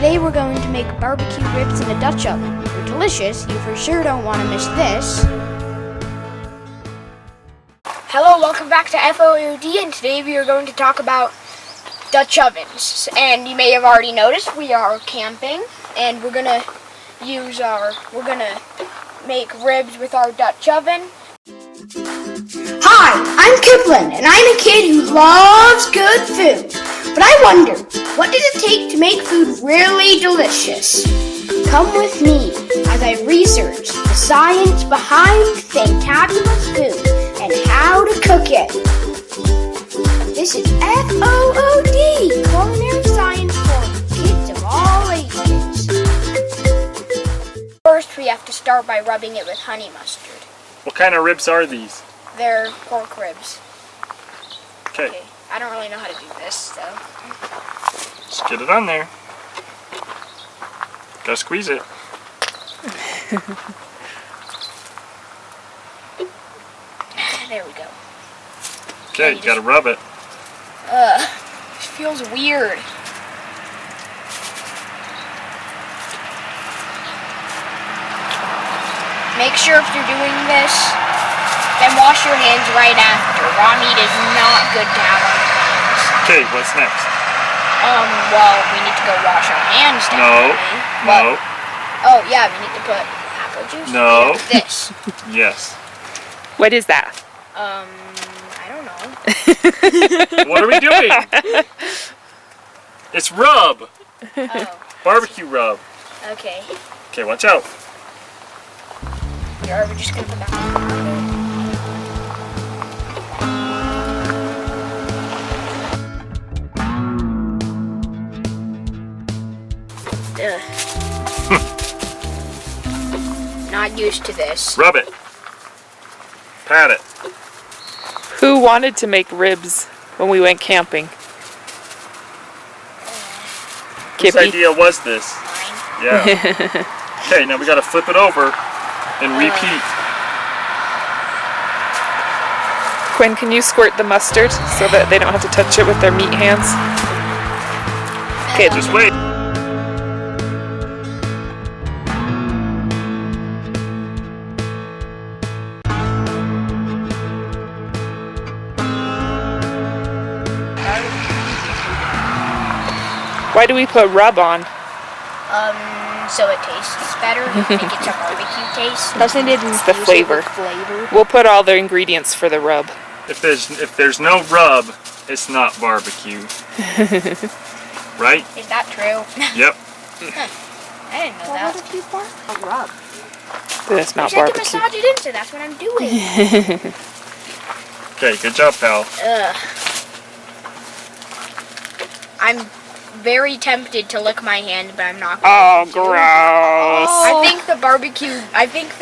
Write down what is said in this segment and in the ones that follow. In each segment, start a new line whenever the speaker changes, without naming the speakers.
Today we're going to make barbecue ribs in a Dutch oven. They're delicious, you for sure don't want to miss this. Hello, welcome back to FOOD, and today we are going to talk about Dutch ovens. And you may have already noticed we are camping, and we're gonna make ribs with our Dutch oven. Hi, I'm Kaitlyn, and I'm a kid who loves good food. But I wonder, what does it take to make food really delicious? Come with me as I research the science behind fantabulous food and how to cook it. This is FOOD, culinary science for kids of all ages. First, we have to start by rubbing it with honey mustard.
What kind of ribs are these?
They're pork ribs.
Okay.
I don't really know how to do this, so.
Just get it on there. Gotta squeeze it.
There we go.
Okay, you gotta rub it.
It feels weird. Make sure if you're doing this, then wash your hands right after. Raw meat is not good to have on your hands.
Okay, what's next?
Well, we need to go wash our hands definitely.
No.
Oh, yeah, we need to put apple juice.
No.
This.
Yes.
What is that?
I don't know.
What are we doing? It's rub.
Oh,
Barbecue rub.
okay.
Okay, watch out.
Are we just gonna put that on? Not used to this.
Rub it. Pat it.
Who wanted to make ribs when we went camping?
Whose
Kippy?
idea was this?
Mine.
Yeah. Okay, now we gotta flip it over and repeat.
Quinn, can you squirt the mustard so that they don't have to touch it with their meat hands? Okay,
Just wait.
why do we put rub on?
So it tastes better. It gets a barbecue taste. Doesn't it?
It's the flavor. We'll put all the ingredients for the rub.
If there's no rub, it's not barbecue. Right?
Is that true?
Yep.
I didn't know that. Barbecue bar? A rub.
Then it's not
You have to
barbecue.
massage it in, so that's what I'm doing.
Okay, good job, pal.
I'm very tempted to lick my hand, but I'm not.
Oh, gross.
I think the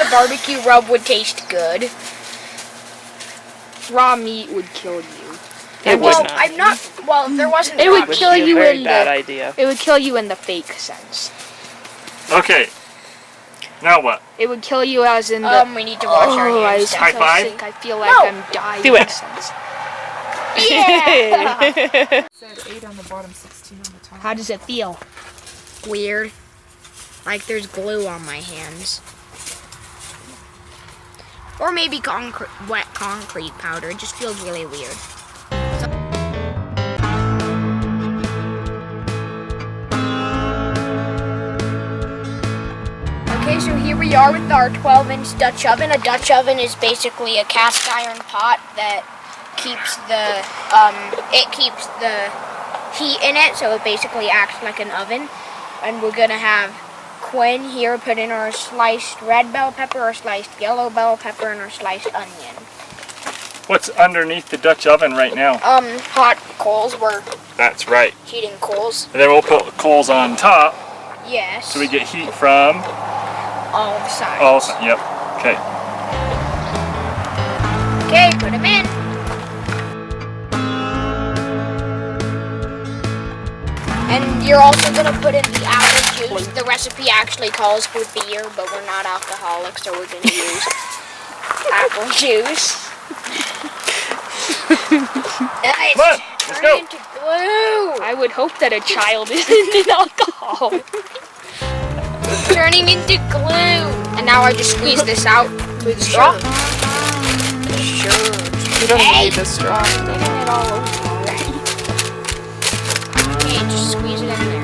barbecue rub would taste good.
Raw meat would kill you.
It
well,
would not.
I'm not. Well, there wasn't.
It
raw
would
meat.
kill you
very
in
bad
the.
idea.
It would kill you in the fake sense.
Okay. Now what?
It would kill you as in the.
We need to wash our
I
hands.
sound
High
so
five?
sick. I feel like
No.
I'm dying.
Do it.
Sense.
Yeah.
Said 8 on the bottom, 16 on the top.
How does it feel?
Weird. Like there's glue on my hands. Or maybe wet concrete powder. It just feels really weird. Okay, so here we are with our 12-inch Dutch oven. A Dutch oven is basically a cast iron pot that keeps the heat in it, so it basically acts like an oven. And we're gonna have Quinn here put in our sliced red bell pepper, our sliced yellow bell pepper, and our sliced onion.
What's underneath the Dutch oven right now?
Hot coals. We're
That's right.
heating coals.
And then we'll put coals on top
Yes.
so we get heat from
all sides.
all sides. Yep. Okay.
Okay, put them in. And you're also gonna put in the apple juice. The recipe actually calls for beer, but we're not alcoholics, so we're gonna use apple juice.
Come on, let's go.
glue. I would hope that a child isn't in alcohol. Turning into glue. And now I just squeeze this out with a straw. Sure.
You don't need the straw.
Getting it all over already. Okay, just squeeze it in there.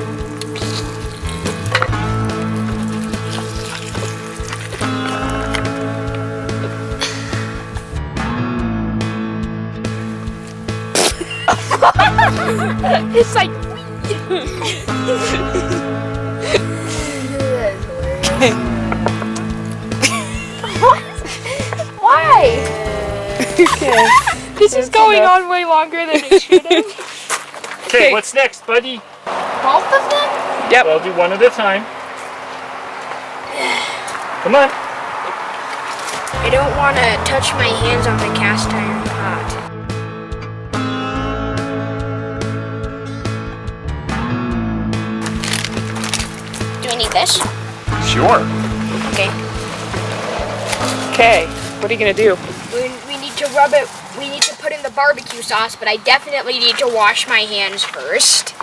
It's like why?
Okay.
This is going on way longer than it should have.
Okay, what's next, buddy?
Both of them?
Yep.
I'll do one at a time. Come on.
I don't want to touch my hands on the cast iron pot. Do I need this?
Sure.
Okay.
Okay. What are you gonna do?
We need to rub it. We need to put in the barbecue sauce, but I definitely need to wash my hands first.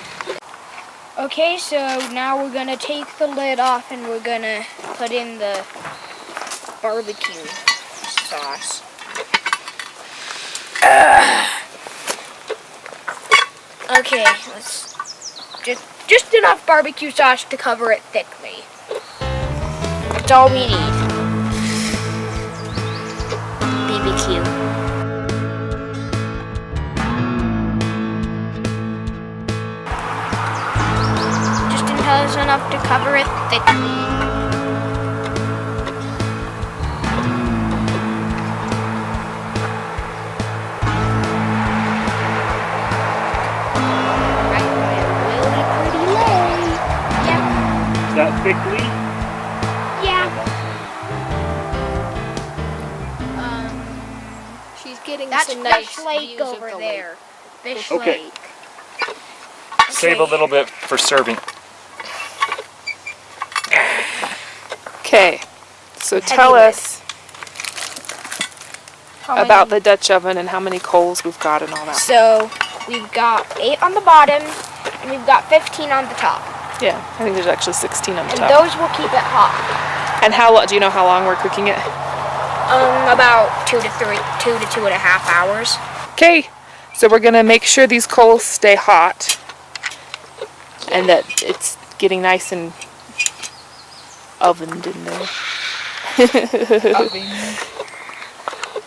Okay, so now we're gonna take the lid off and we're gonna put in the barbecue sauce. Okay, let's just enough barbecue sauce to cover it thickly. That's all we need. BBQ. Just until it's enough to cover it thickly. Right by a really pretty lake. Yep.
Is that thickly?
Yeah. She's getting
That's
some nice
Fish Lake
views
over
of the
there.
lake.
Fish
Okay.
Lake.
Save a little bit for serving.
Okay. So tell
lid.
us about the Dutch oven and how many coals we've got and all that.
So we've got 8 on the bottom and we've got 15 on the top.
Yeah, I think there's actually 16 on the
And
top.
those will keep it hot.
And how long? Do you know how long we're cooking it?
About 2 to 2.5 hours.
Okay. So we're gonna make sure these coals stay hot and that it's getting nice and ovened in there.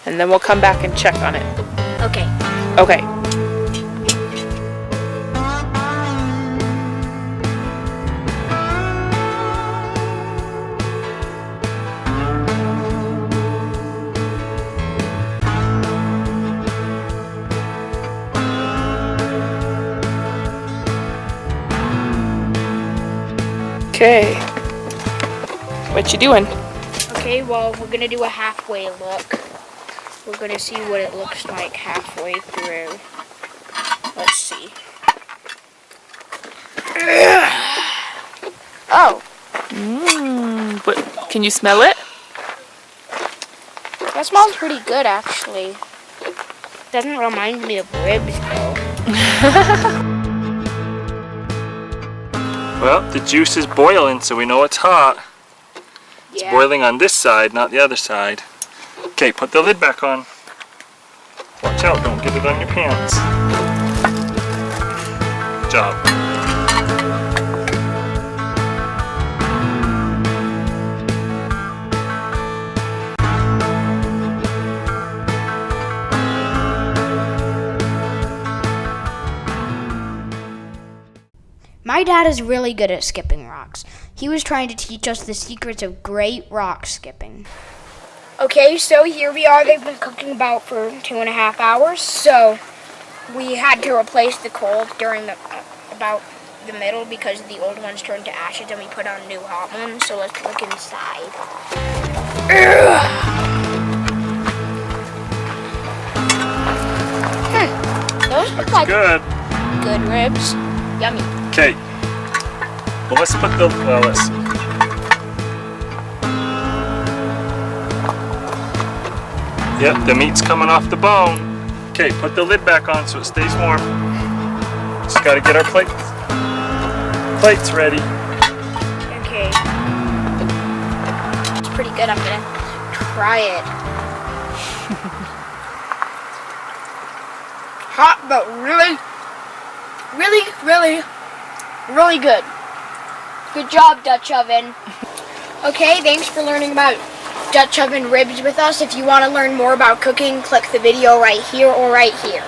And then we'll come back and check on it.
Okay.
Okay. Okay. What you doing?
Okay, well, we're going to do a halfway look. We're going to see what it looks like halfway through. Let's see. Oh,
What? Can you smell it?
that smells pretty good, actually. Doesn't remind me of ribs, though.
Well, the juice is boiling, so we know it's hot. It's
Yeah.
boiling on this side, not the other side. Okay, put the lid back on. Watch out, don't get it on your pants. Good job.
My dad is really good at skipping rocks. He was trying to teach us the secrets of great rock skipping.
Okay, so here we are. They've been cooking about for 2.5 hours. So we had to replace the coal during about the middle because the old ones turned to ashes and we put on new hot ones. So let's look inside. Those look like
Good.
good ribs. Yummy.
Okay. Well, let's put the, well, let's see. Yep, the meat's coming off the bone. Okay, put the lid back on so it stays warm. Just gotta get our plates ready.
Okay. It's pretty good. I'm gonna try it. Hot, but really good. Good job, Dutch oven. Okay, thanks for learning about Dutch oven ribs with us. If you want to learn more about cooking, click the video right here or right here.